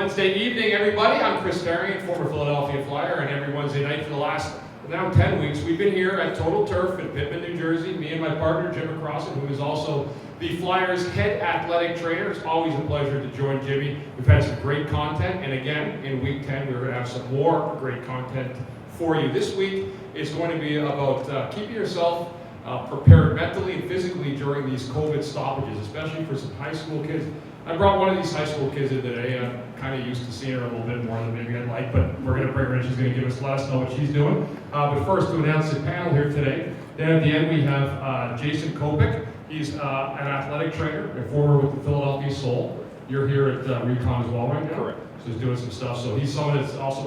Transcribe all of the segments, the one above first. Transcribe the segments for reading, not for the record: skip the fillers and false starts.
Wednesday evening, everybody. I'm Chris Therien, former Philadelphia Flyer, and every Wednesday night for the last now 10 weeks, we've been here at Total Turf in Pittman, New Jersey. Me and my partner, Jim McCrossin, who is also the Flyers' head athletic trainer. It's always a pleasure to join Jimmy. We've had some great content, and again, in week 10, we're going to have some more great content for you. This week is going to be about keeping yourself prepared mentally and physically during these COVID stoppages, especially for some high school kids. I brought one of these high school kids in today. I'm kind of used to seeing her a little bit more than maybe I'd like, but we're going to bring her in. She's going to let us know what she's doing. But first, to announce the panel here today. Then at the end, we have Jason Kopec. He's an athletic trainer and former with the Philadelphia Soul. You're here at Recon as well right now? Correct. So he's doing some stuff. So he's someone that's also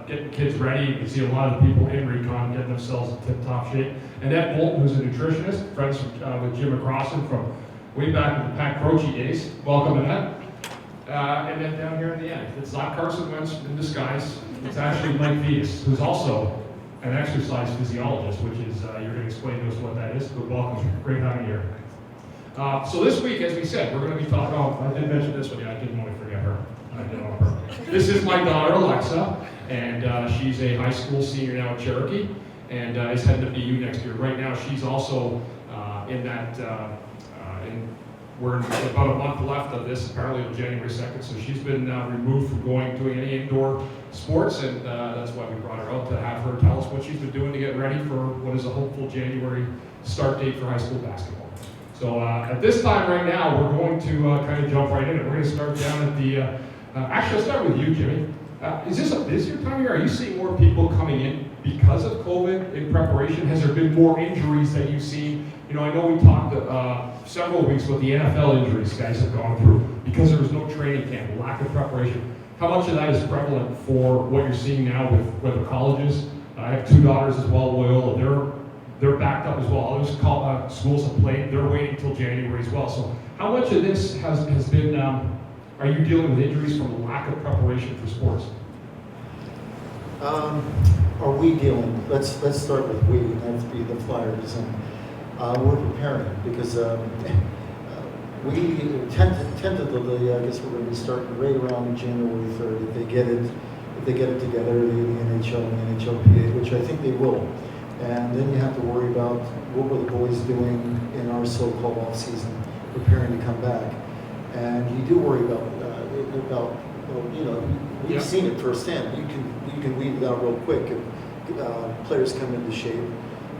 getting kids ready. You can see a lot of the people in Recon getting themselves in tip-top shape. Annette, who's a nutritionist, friends with Jim McCrossin from way back in the McCrossin days. Welcome, Annette. And then down here at the end, it's not Carson Wentz in disguise. It's actually MVidas, who's also an exercise physiologist, which is, you're going to explain to us what that is, but welcome. Great having you here. So this week, as we said, we're going to be talking, I did mention this one, yeah, I didn't want to forget her. I did on purpose. This is my daughter, Alexa, and she's a high school senior now at Cherokee, and is heading to BU next year. Right now, she's also in that, we're about a month left of this, apparently on January 2nd, so she's been removed from doing any indoor sports, and that's why we brought her out to have her tell us what she's been doing to get ready for what is a hopeful January start date for high school basketball. So at this time right now, we're going to kind of jump right in, and we're going to start down at the, actually I'll start with you, Jimmy. Is this a busier time of year? Are you seeing more people coming in because of COVID in preparation? Has there been more injuries that you've seen? You know, I know we talked several weeks what the NFL injuries guys have gone through because there was no training camp, lack of preparation. How much of that is prevalent for what you're seeing now with the colleges? I have two daughters as well, Loyola. They're backed up as well. Others schools have played. They're waiting until January as well. So how much of this has been, are you dealing with injuries from lack of preparation for sports? Are we dealing? Let's start with we. That's be the Flyers, and we're preparing because we tentatively, I guess we're going to be starting right around January 3rd. If they get it together, the NHL and the NHLPA, which I think they will. And then you have to worry about what were the boys doing in our so-called off-season, preparing to come back. And you do worry about well, you know, we've seen it firsthand. You can weed it out real quick if players come into shape,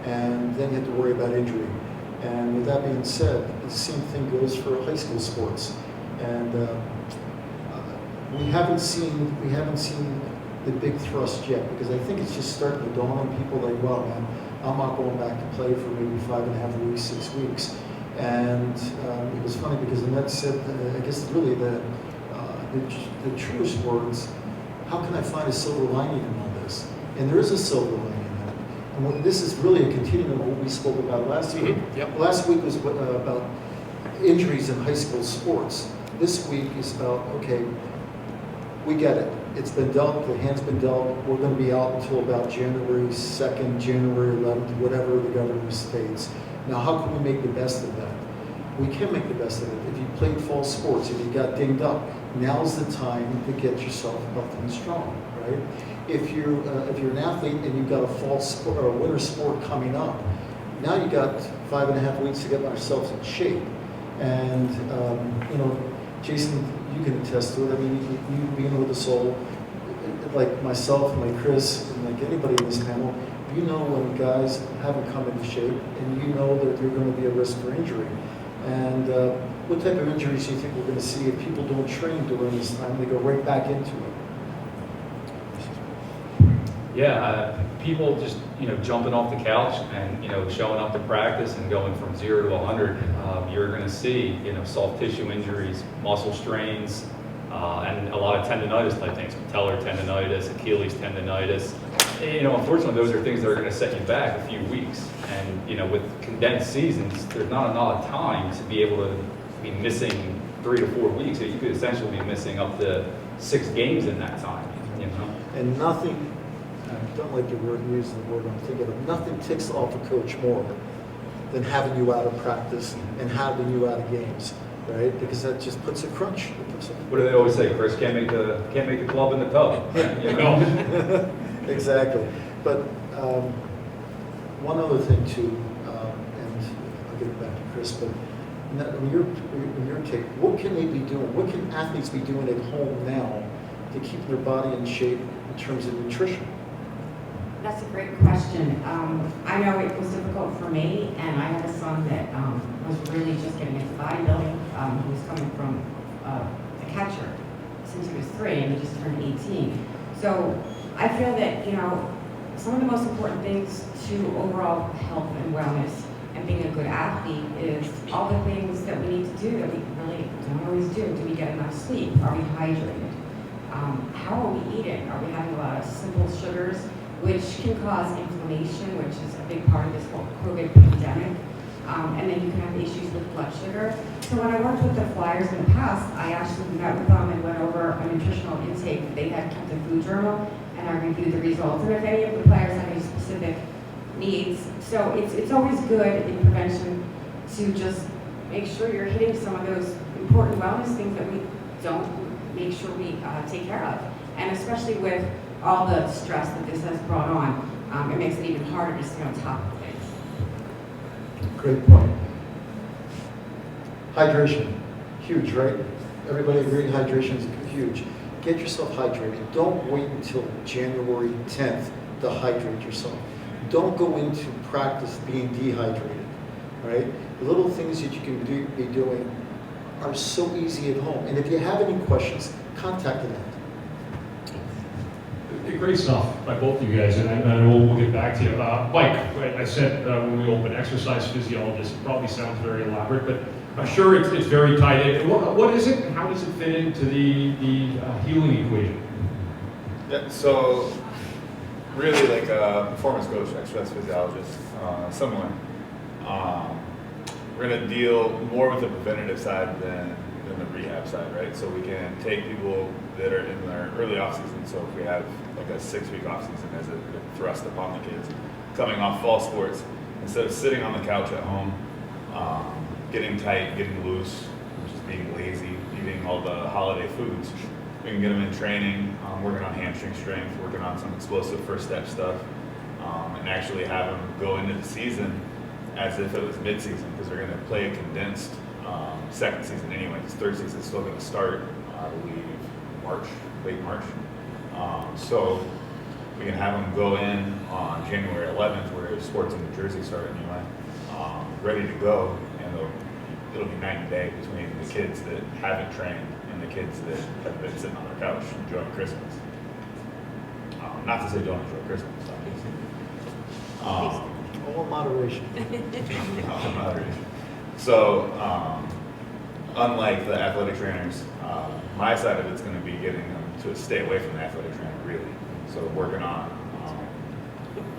and then you have to worry about injury. And with that being said, the same thing goes for high school sports. And we haven't seen the big thrust yet, because I think it's just starting to dawn on people like, well, man, I'm not going back to play for maybe 5.5 weeks, 6 weeks. And it was funny because Annette said, I guess really the truest words, how can I find a silver lining in all this? And there is a silver lining in that. And this is really a continuum of what we spoke about last week. Yep. Last week was about injuries in high school sports. This week is about, okay, we get it. It's been dealt, the hand's been dealt. We're going to be out until about January 2nd, January 11th, whatever the governor states. Now, how can we make the best of that? We can make the best of it. If you played fall sports, if you got dinged up, now's the time to get yourself healthy and strong, right? If you're an athlete and you've got a fall sport or a winter sport coming up, now you got 5.5 weeks to get ourselves in shape. And you know, Jason, you can attest to it. I mean, you being with the Soul, like myself, like Chris, and like anybody in this panel, you know when guys haven't come into shape, and you know that they're going to be a risk for injury. And what type of injuries do you think we're going to see if people don't train during this time? They go right back into it. Yeah, people just jumping off the couch and showing up to practice and going from 0 to 100. You're going to see soft tissue injuries, muscle strains, and a lot of tendonitis type things, patellar tendonitis, Achilles tendonitis. Unfortunately, those are things that are going to set you back a few weeks. And with condensed seasons, there's not enough time to be able to be missing 3 to 4 weeks. So you could essentially be missing up to 6 games in that time. And nothing. I don't like the word, using the word I'm thinking of. Nothing ticks off a coach more than having you out of practice and having you out of games. right? Because that just puts a crunch. What do they always say? Chris, can't make the club in the tub. You know? Exactly. But one other thing too, and I'll give it back to Chris, but in your take, what can they be doing? What can athletes be doing at home now to keep their body in shape in terms of nutrition? That's a great question. I know it was difficult for me, and I had a son that was really just getting into bodybuilding. He was coming from a catcher since he was 3, and he just turned 18. So I feel that, some of the most important things to overall health and wellness and being a good athlete is all the things that we need to do that we really don't always do. Do we get enough sleep? Are we hydrated? How are we eating? Are we having a lot of simple sugars, which can cause inflammation, which is a big part of this whole COVID pandemic. And then you can have issues with blood sugar. So when I worked with the Flyers in the past, I actually met with them and went over a nutritional intake. They had kept a food journal, and I reviewed the results. And if any of the players had any specific needs, so it's always good in prevention to just make sure you're hitting some of those important wellness things that we don't make sure we take care of. And especially with all the stress that this has brought on, it makes it even harder to stay on top of things. Great point. Hydration, huge, right? Everybody agree hydration is huge. Get yourself hydrated. Don't wait until January 10th to hydrate yourself. Don't go into practice being dehydrated, right? The little things that you can be doing are so easy at home. And if you have any questions, contact Annette. Great stuff by both of you guys, and we'll get back to you. Mike, I said when we opened, exercise physiologist, probably sounds very elaborate, but I'm sure it's very tied in. What is it, and how does it fit into the healing equation? Yeah, so really like a performance coach, exercise physiologist, similar. We're going to deal more with the preventative side than the rehab side, right? So we can take people that are in their early off season. So if we have like a 6-week off season as a thrust upon the kids coming off fall sports, instead of sitting on the couch at home, getting tight, getting loose, just being lazy, eating all the holiday foods, we can get them in training, working on hamstring strength, working on some explosive first step stuff, and actually have them go into the season as if it was mid-season, because they're going to play a condensed second season anyway. This third season is still going to start, I believe, late March. So we can have them go in on January 11th, where sports in New Jersey start anyway, ready to go, and it'll be night and day between the kids that haven't trained and the kids that have been sitting on their couch enjoying Christmas. Not to say don't enjoy Christmas, obviously. All moderation. Moderation. So, unlike the athletic trainers, my side of it's going to be getting them to stay away from the athletic trainer, really. So working on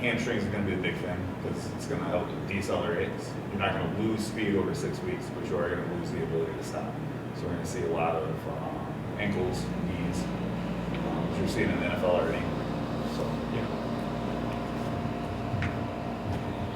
hamstrings is going to be a big thing, because it's going to help decelerate. You're not going to lose speed over 6 weeks, but you are going to lose the ability to stop. So we're going to see a lot of ankles, knees, which you're seeing in the NFL already. So, yeah.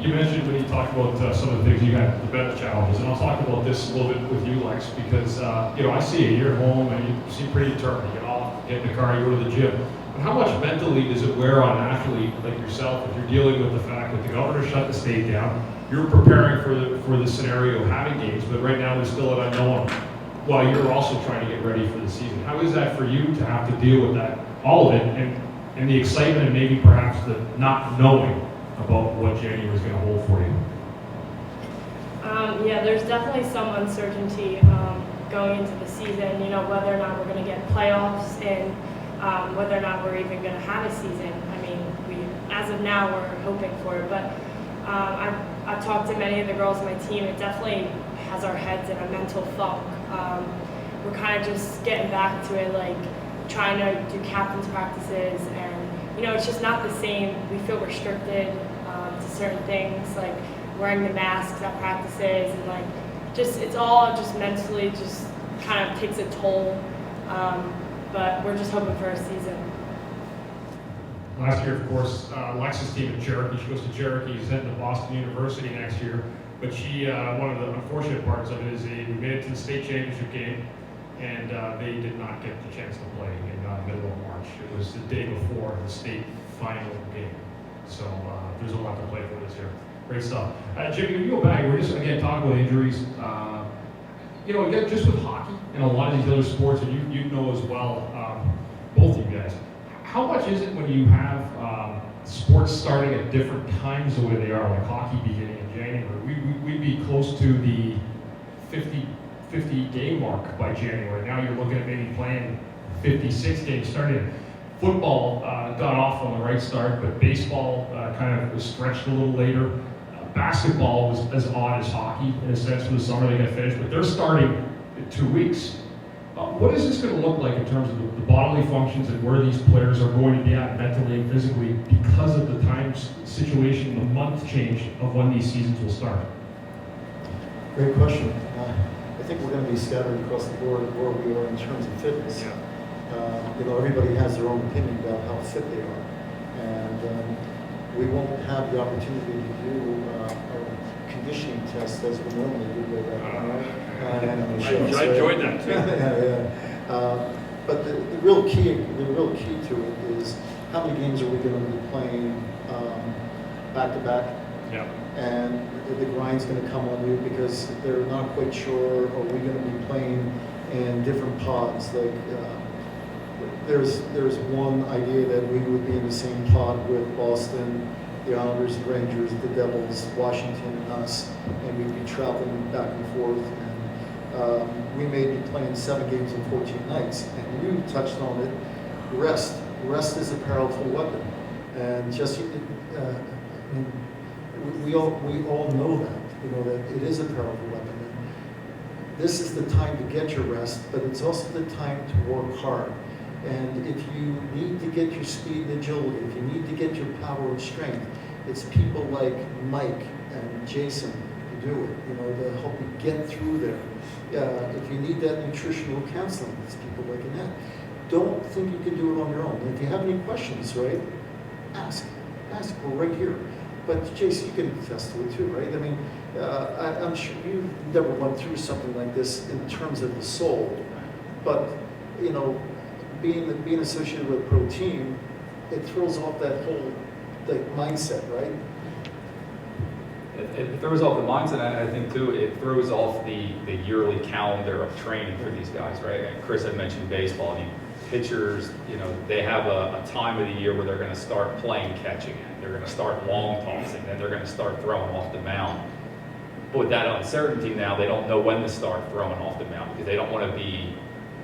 You mentioned when you talked about some of the things you had, the bench challenges, and I'll talk about this a little bit with you, Lex, because I see you, you're home and you seem pretty determined. You get off, get in the car, you go to the gym. But how much mentally does it wear on an athlete like yourself if you're dealing with the fact that the governor shut the state down, you're preparing for the scenario of having games, but right now there's still an unknown, while you're also trying to get ready for the season? How is that for you to have to deal with that, all of it, and the excitement and maybe perhaps the not knowing about what January is going to hold for you? Yeah, there's definitely some uncertainty going into the season, whether or not we're going to get playoffs and whether or not we're even going to have a season. I mean, as of now, we're hoping for it, but I've talked to many of the girls on my team. It definitely has our heads in a mental funk. We're kind of just getting back to it, like trying to do captain's practices, and it's just not the same. We feel restricted to certain things, like wearing the masks at practices, and it's all just mentally just kind of takes a toll. But we're just hoping for a season. Last year, of course, Lex's team at Cherokee, she goes to Cherokee, she's heading to Boston University next year. But she, one of the unfortunate parts of it is we made it to the state championship game, and they did not get the chance to play in the middle of March. It was the day before the state final game. So there's a lot to play for this year. Great stuff. Jimmy, when you go back, we're just, again, talking about injuries. Again, just with hockey and a lot of these other sports, and you know as well, both of you guys, how much is it when you have sports starting at different times the way they are, like hockey beginning in January? We'd be close to the 50 game mark by January. Now you're looking at maybe playing 56 games starting. Football got off on the right start, but baseball kind of was stretched a little later. Basketball was as odd as hockey in a sense for the summer. They got finished, but they're starting in 2 weeks. What is this going to look like in terms of the bodily functions and where these players are going to be at mentally and physically because of the time situation, the month change of when these seasons will start? Great question. I think we're going to be scattered across the board where we are in terms of fitness. Yeah. Everybody has their own opinion about how fit they are. And we won't have the opportunity to do our conditioning test as we normally do. I enjoyed that too. Yeah. But the real key to it is how many games are we going to be playing back to back? Yeah. And the grind's going to come on you because they're not quite sure, are we going to be playing in different pods? Like there's one idea that we would be in the same pod with Boston, the Islanders, the Rangers, the Devils, Washington, and us, and we'd be traveling back and forth. And we may be playing 7 games in 14 nights. And you touched on it, rest. Rest is a powerful weapon. And just, we all know that, that it is a powerful weapon. And this is the time to get your rest, but it's also the time to work hard. And if you need to get your speed and agility, if you need to get your power and strength, it's people like Mike and Jason to do it, to help you get through there. If you need that nutritional counseling, it's people like Annette. Don't think you can do it on your own. And if you have any questions, right, ask. We're right here. But Jason, you can attest to it too, right? I mean, I'm sure you never went through something like this in terms of the soul, but being associated with a pro team, it throws off that whole mindset, right? It throws off the mindset, and I think too, it throws off the yearly calendar of training for these guys, right? And Chris had mentioned baseball. I mean, pitchers, they have a time of the year where they're going to start playing catching it. They're going to start long tossing, then they're going to start throwing off the mound. But with that uncertainty now, they don't know when to start throwing off the mound because they don't want to be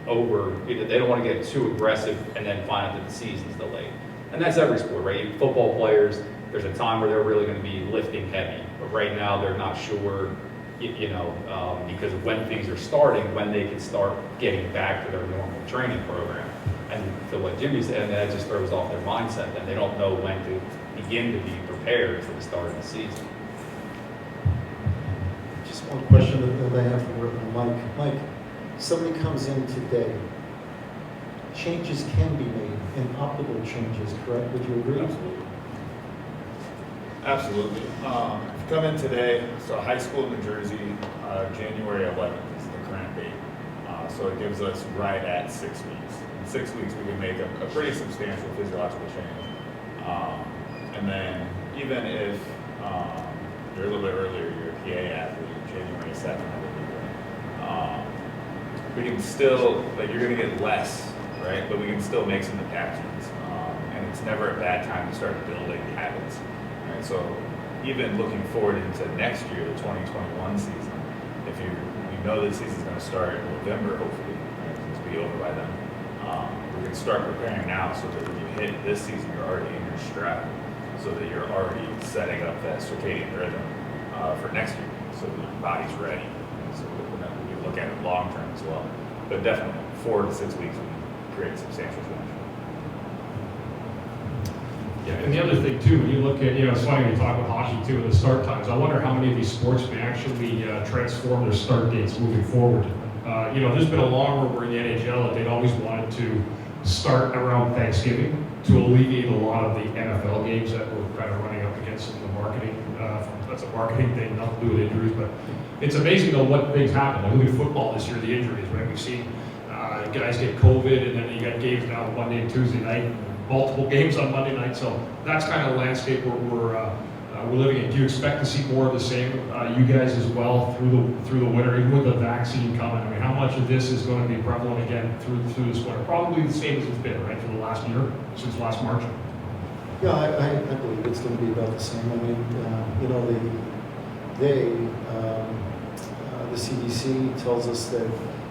they don't want to get too aggressive and then find out that the season's delayed. And that's every sport, right? Football players, there's a time where they're really going to be lifting heavy, but right now they're not sure, because of when things are starting, when they can start getting back to their normal training program. And to what Jimmy said, and that just throws off their mindset, and they don't know when to begin to be prepared for the start of the season. Just one question that I have for Mike. Mike, somebody comes in today, changes can be made, and optimal changes, correct? Would you agree? Absolutely. If you come in today, so high school in New Jersey, January 11th is the current date. So it gives us right at 6 weeks. In 6 weeks, we can make a pretty substantial physiological change. And then even if you're a little bit earlier, you're a PA athlete, January 7th, we can still, you're going to get less, right? But we can still make some attachments. And it's never a bad time to start building habits. Right? So even looking forward into next year, the 2021 season, if you know this season's going to start in November, hopefully, right? It's be over by then. We can start preparing now so that when you hit this season, you're already in your stride, so that you're already setting up that circadian rhythm for next year, so that your body's ready. So we look at it long term as well. But definitely, 4 to 6 weeks would create substantial change. Yeah, and the other thing too, when you look at, it's funny when you talk about hockey too, and the start times. I wonder how many of these sports may actually transform their start dates moving forward. There's been a long rumor in the NHL that they'd always wanted to start around Thanksgiving, to alleviate a lot of the NFL games that we're kind of running up against in the marketing. That's a marketing thing, nothing to do with injuries, but it's amazing though what things happen. Like look at football this year, the injuries, right? We've seen guys get COVID, and then you got games now Monday and Tuesday night, multiple games on Monday night. So that's kind of the landscape we're living in. Do you expect to see more of the same, you guys as well, through the winter, even with the vaccine coming? I mean, how much of this is going to be prevalent again through this winter? Probably the same as it's been, right, for the last year, since last March. Yeah, I believe it's going to be about the same. I mean, you know, the CDC tells us that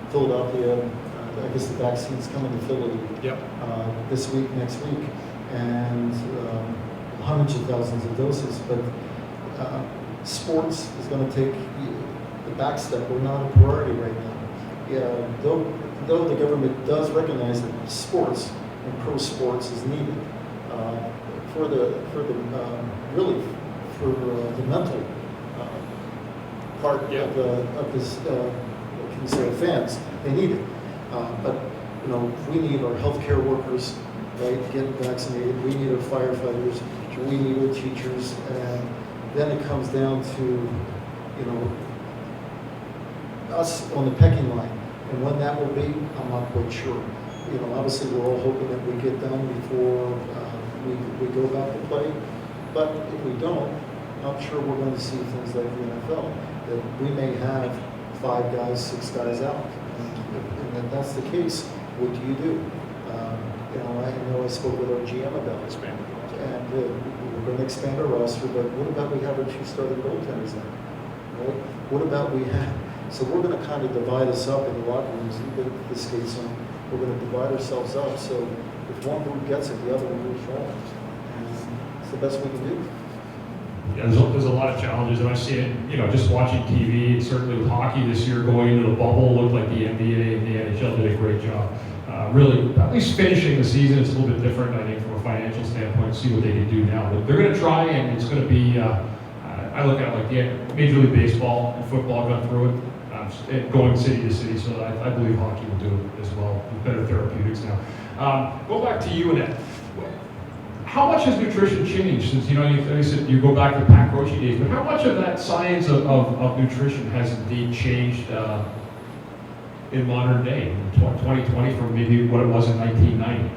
Philadelphia, I guess the vaccine's coming to Philly this week, next week, and hundreds of thousands of doses. But sports is going to take the back step. We're not a priority right now. Yeah, though the government does recognize that sports and pro sports is needed for the mental part of this fans. They need it. But you know, we need our healthcare workers, right, getting vaccinated. We need our firefighters. We need our teachers, and then it comes down to, you know, us on the pecking line. And when that will be, I'm not quite sure. You know, obviously we're all hoping that we get done before we go back to play. But if we don't, I'm sure we're going to see things like the NFL, that we may have 5 guys, 6 guys out. And if that's the case, what do you do? You know, I spoke with our GM about it. And we're going to expand our roster, but what about we have our 2 starting goaltenders now? Right? What about we have, so we're going to kind of divide us up in the locker rooms, even if the skates on, we're going to divide ourselves up, so if one group gets it, the other one moves forward. And it's the best we can do. Yeah, there's a lot of challenges, and I see it, you know, just watching TV, and certainly with hockey this year, going into the bubble, looked like the NBA and the NHL did a great job. Really, at least finishing the season, it's a little bit different, I think, from a financial standpoint, see what they can do now. But they're going to try, and it's going to be, I look at it like the Major League Baseball and football got through it, going city to city, so I believe hockey will do it as well, with better therapeutics now. Go back to you, Annette. How much has nutrition changed since, you know, you said you go back to Pat Croce days, but how much of that science of nutrition has indeed changed in modern day, in 2020, from maybe what it was in 1990?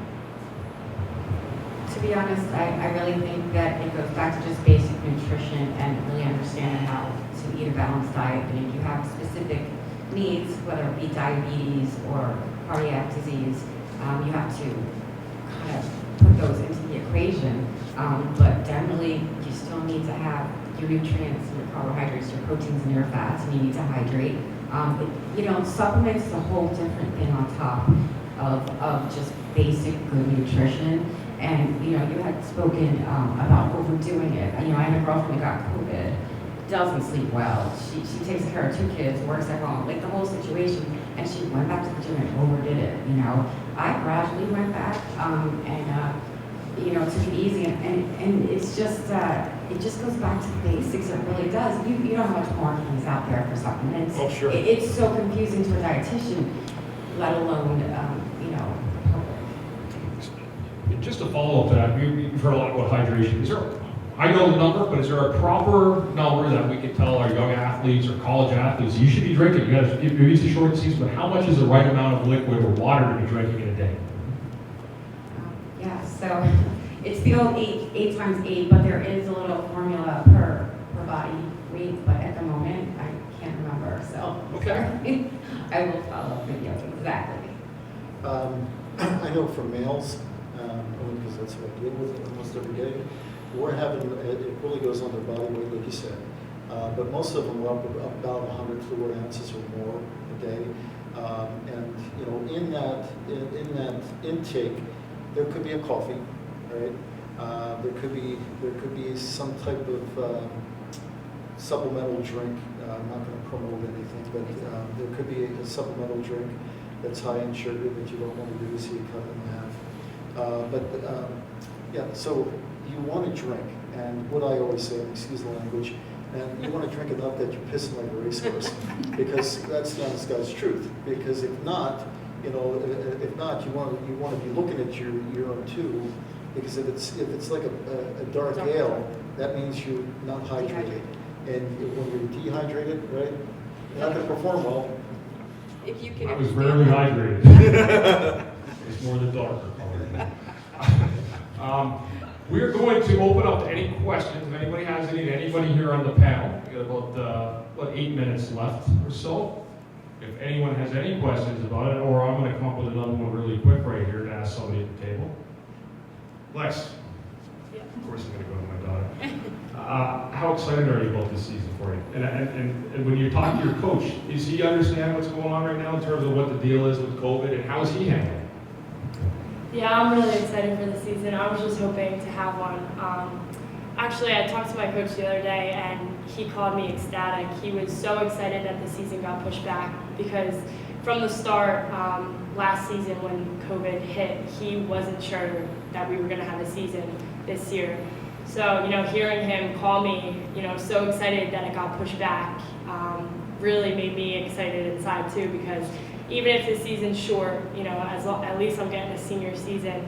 To be honest, I really think that it goes back to just basic nutrition and really understanding how to eat a balanced diet. And if you have specific needs, whether it be diabetes or cardiac disease, you have to kind of put those into the equation. But generally, you still need to have your nutrients, your carbohydrates, your proteins, and your fats, and you need to hydrate. You know, supplements is a whole different thing on top of just basic good nutrition. And, you know, you had spoken about overdoing it. You know, I had a girlfriend who got COVID, doesn't sleep well. She takes care of 2 kids, works at home, like the whole situation. And she went back to the gym and overdid it, you know. I gradually went back and, you know, took it easy. And it's just, it just goes back to the basics. It really does. You know how much marketing is out there for supplements. Oh, sure. It's so confusing to a dietitian, let alone, you know, the public. Just to follow up to that, you've heard a lot about hydration. Is there, I know the number, but is there a proper number that we can tell our young athletes or college athletes, you should be drinking? You guys, maybe it's a short season, but how much is the right amount of liquid or water to be drinking in a day? Yeah, so it's the old 8 times 8, but there is a little formula per body weight, but at the moment, I can't remember, so. Okay. Sorry. I will follow up with you exactly. I know for males, only because that's what I deal with almost every day, we're having, it really goes on their body weight, like you said. But most of them are up about 100 fluid ounces or more a day. And, you know, in that intake, there could be a coffee, right? There could be some type of supplemental drink. I'm not going to promote anything, but there could be a supplemental drink that's high in sugar that you don't want to do, so you cut it in half. Yeah, so you want to drink, and what I always say, excuse the language, and you want to drink enough that you're pissing like a racehorse, because that's the honest God's truth. Because if not, you know, if not, you want to be looking at your urine too, Because if it's like a dark ale, that means you're not hydrated. And when you're dehydrated, right, you're not going to perform well. If you can. I was rarely hydrated. It's more the darker color. We're going to open up to any questions. If anybody has anybody here on the panel, we got about 8 minutes left or so. If anyone has any questions about it, or I'm going to come up with another one really quick right here to ask somebody at the table. Lex. Yeah. Of course I'm going to go to my daughter. How excited are you about this season for you? And when you talk to your coach, does he understand what's going on right now in terms of what the deal is with COVID, and how is he handling it? Yeah, I'm really excited for the season. I was just hoping to have one. Actually, I talked to my coach the other day, and he called me ecstatic. He was so excited that the season got pushed back because from the start, last season when COVID hit, he wasn't sure that we were going to have a season this year. So, hearing him call me, so excited that it got pushed back, really made me excited inside too, because even if the season's short, at least I'm getting a senior season.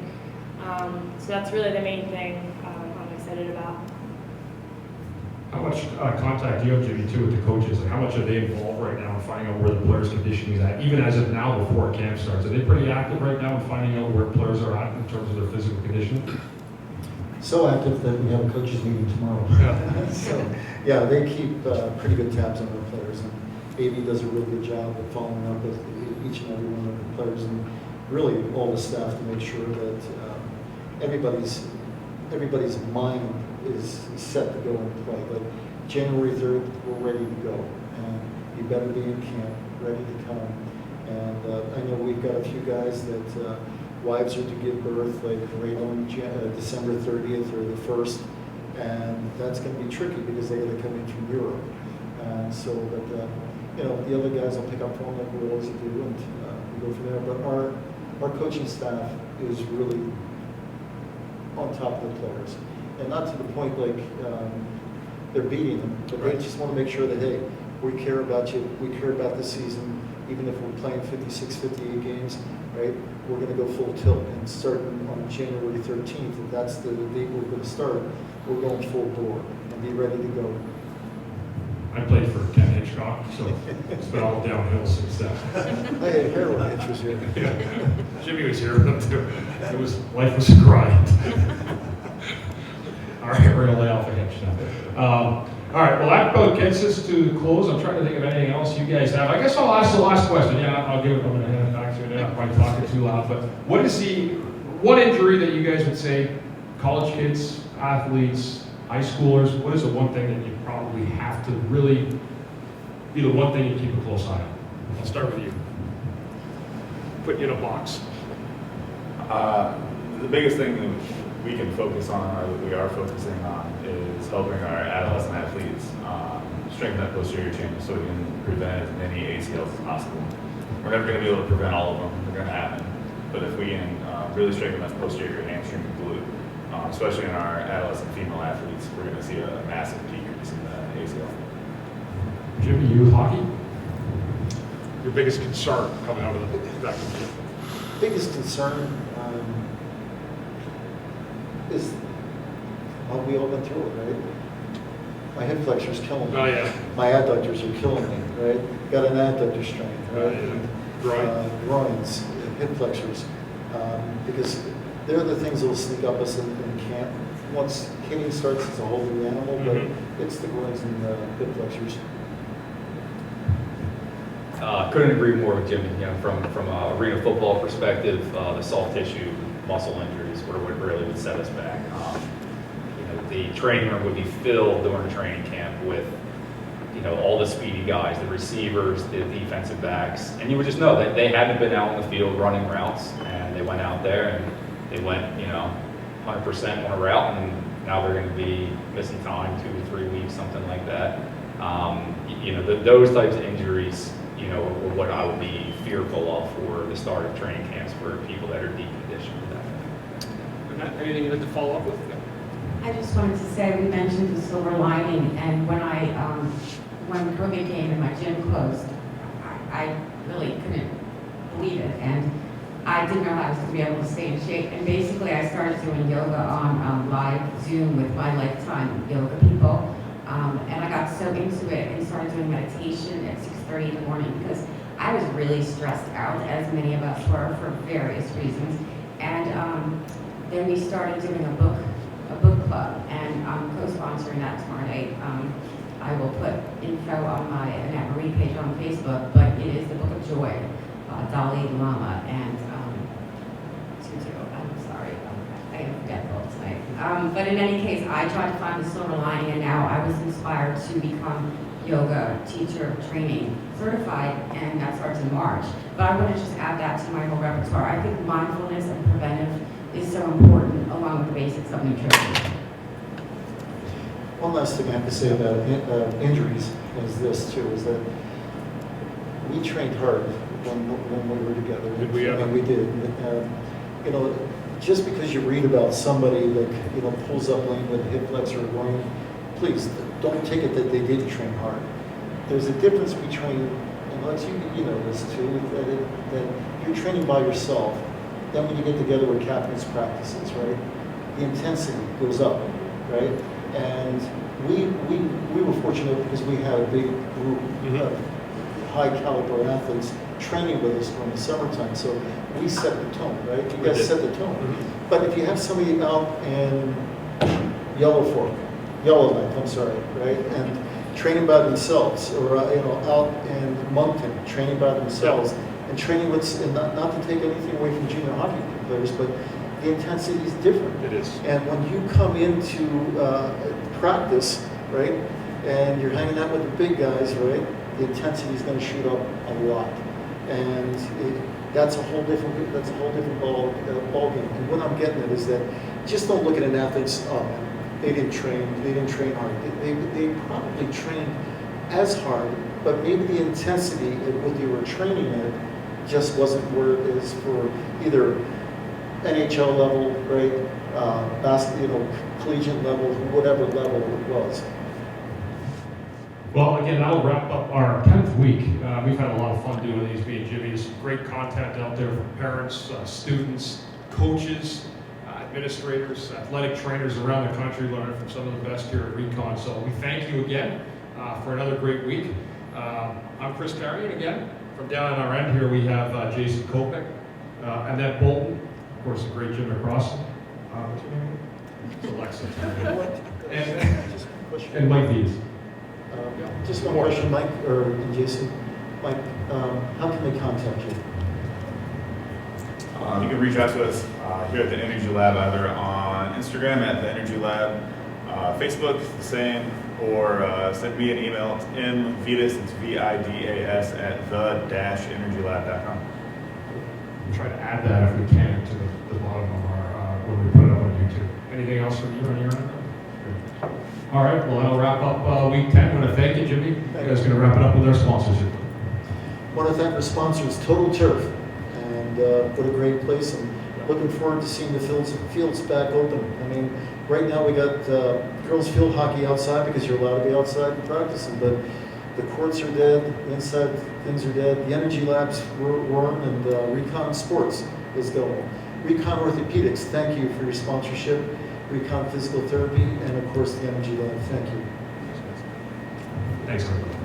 So that's really the main thing I'm excited about. How much contact do you have, Jimmy, too, with the coaches? Like, how much are they involved right now in finding out where the players' conditioning is at, even as of now before camp starts? Are they pretty active right now in finding out where players are at in terms of their physical conditioning? So active that we have a coaches meeting tomorrow. Yeah. So, yeah, they keep pretty good tabs on their players, and AB does a really good job of following up with each and every one of the players, and really all the staff to make sure that everybody's mind is set to go and play. But January 3rd, we're ready to go, and you better be in camp, ready to come. And I know we've got a few guys that wives are to give birth, like right on December 30th or the 1st, and that's going to be tricky because they got to come in from Europe. And so, but the other guys will pick up for them like we always do, and we go from there. But our coaching staff is really on top of the players, and not to the point like they're beating them, but they just want to make sure that, hey, we care about you, we care about the season, even if we're playing 56, 58 games, right? We're going to go full tilt, and starting on January 13th, if that's the date we're going to start, we're going full bore and be ready to go. I played for Ken Hitchcock, so it's been all downhill since then. I had heroin interest here. Yeah. Jimmy was here with them too. Life was a grind. All right, we're gonna lay off the hitch now. All right, well that about gets us to the close. I'm trying to think of anything else you guys have. I guess I'll ask the last question. Yeah, I'm gonna hand it back to you now. I'm probably talking too loud, but what is the one injury that you guys would say, college kids, athletes, high schoolers, what is the one thing that you probably have to really be the one thing you keep a close eye on? I'll start with you. Put you in a box. The biggest thing that we can focus on, or that we are focusing on, is helping our adolescent athletes strengthen that posterior chain so we can prevent as many ACLs as possible. We're never going to be able to prevent all of them. They're going to happen. But if we can really strengthen that posterior hamstring and glute, especially in our adolescent female athletes, we're going to see a massive decrease in the ACL. Jimmy, you with hockey? Your biggest concern coming out of the vaccine? Biggest concern is, well, we all been through it, right? My hip flexors killing me. Oh, yeah. My adductors are killing me, right? Got an adductor strain, right? Groins, hip flexors, because they're the things that will sneak up us in camp. Once hitting starts, it's a whole new animal, but it's the groins and the hip flexors. Couldn't agree more with Jimmy. From an arena football perspective, the soft tissue muscle injuries were what really would set us back. The training room would be filled during training camp with all the speedy guys, the receivers, the defensive backs, and you would just know that they hadn't been out in the field running routes, and they went out there and they went 100% on a route, and now they're going to be missing time 2 to 3 weeks, something like that. Those types of injuries, are what I would be fearful of for the start of training camps for people that are deep conditioned. Annette, anything you'd like to follow up with? I just wanted to say, we mentioned the silver lining, and when COVID came and my gym closed, I really couldn't believe it. And I didn't know I was going to be able to stay in shape. And basically, I started doing yoga on live Zoom with my lifetime yoga people. And I got so into it and started doing meditation at 6:30 in the morning because I was really stressed out, as many of us were, for various reasons. And then we started doing a book club, and I'm co-sponsoring that tomorrow night. I will put info on my Annette Marie page on Facebook, but it is the Book of Joy, Dalai Lama, and Tutu. I'm sorry, I am forgetful tonight. But in any case, I tried to find the silver lining, and now I was inspired to become yoga teacher training certified, and that starts in March. But I want to just add that to my whole repertoire. I think mindfulness and preventive is so important, along with the basics of nutrition. One last thing I have to say about injuries is this too, is that we trained hard when we were together. Did we ever? And we did. You know, just because you read about somebody that, you know, pulls up lane with a hip flexor or groin, please don't take it that they didn't train hard. There's a difference between, and Lex, you know this too, that you're training by yourself. Then when you get together with captain's practices, right, the intensity goes up, right? And we were fortunate because we had a big group of high caliber athletes training with us during the summertime. So we set the tone, right? You guys set the tone. But if you have somebody out in Yellowknife, I'm sorry, right? And training by themselves, or you know, out in Moncton, training by themselves, and training with, and not to take anything away from junior hockey players, but the intensity is different. It is. And when you come into practice, right, and you're hanging out with the big guys, right, the intensity is going to shoot up a lot, and that's a whole different ball game. And what I'm getting at is that just don't look at an athlete's they didn't train hard. They probably trained as hard, but maybe the intensity of what they were training at just wasn't where it is for either NHL level, right, collegiate level, whatever level it was. Well, again, that'll wrap up our 10th week. We've had a lot of fun doing these, me and Jimmy. There's some great content out there from parents, students, coaches, administrators, athletic trainers around the country, learning from some of the best here at Recon. So we thank you again for another great week. I'm Chris Therien again. From down on our end here, we have Jason Kopec, Annette Bolton, of course, the great Jim McCrossin. What's your name? It's Alexa. And Mike Vidas. Just one question, Mike, or Jason. Mike, how can they contact you? You can reach out to us here at the Energy Lab, either on Instagram at the Energy Lab, Facebook, the same, or send me an email. It's MVidas, it's VIDAS at the-energylab.com. We'll try to add that if we can to the bottom of our, when we put it up on YouTube. Anything else from you on your end? Good. All right, well, that'll wrap up week 10. I want to thank you, Jimmy. You guys going to wrap it up with our sponsorship. I want to thank our sponsors, Total Turf, and what a great place. And looking forward to seeing the fields back open. I mean, right now we got girls field hockey outside because you're allowed to be outside and practicing, but the courts are dead, the inside things are dead. The Energy Labs were on, and Recon Sports is going. Recon Orthopedics, thank you for your sponsorship. Recon Physical Therapy, and of course the Energy Lab, thank you. Thanks, everybody.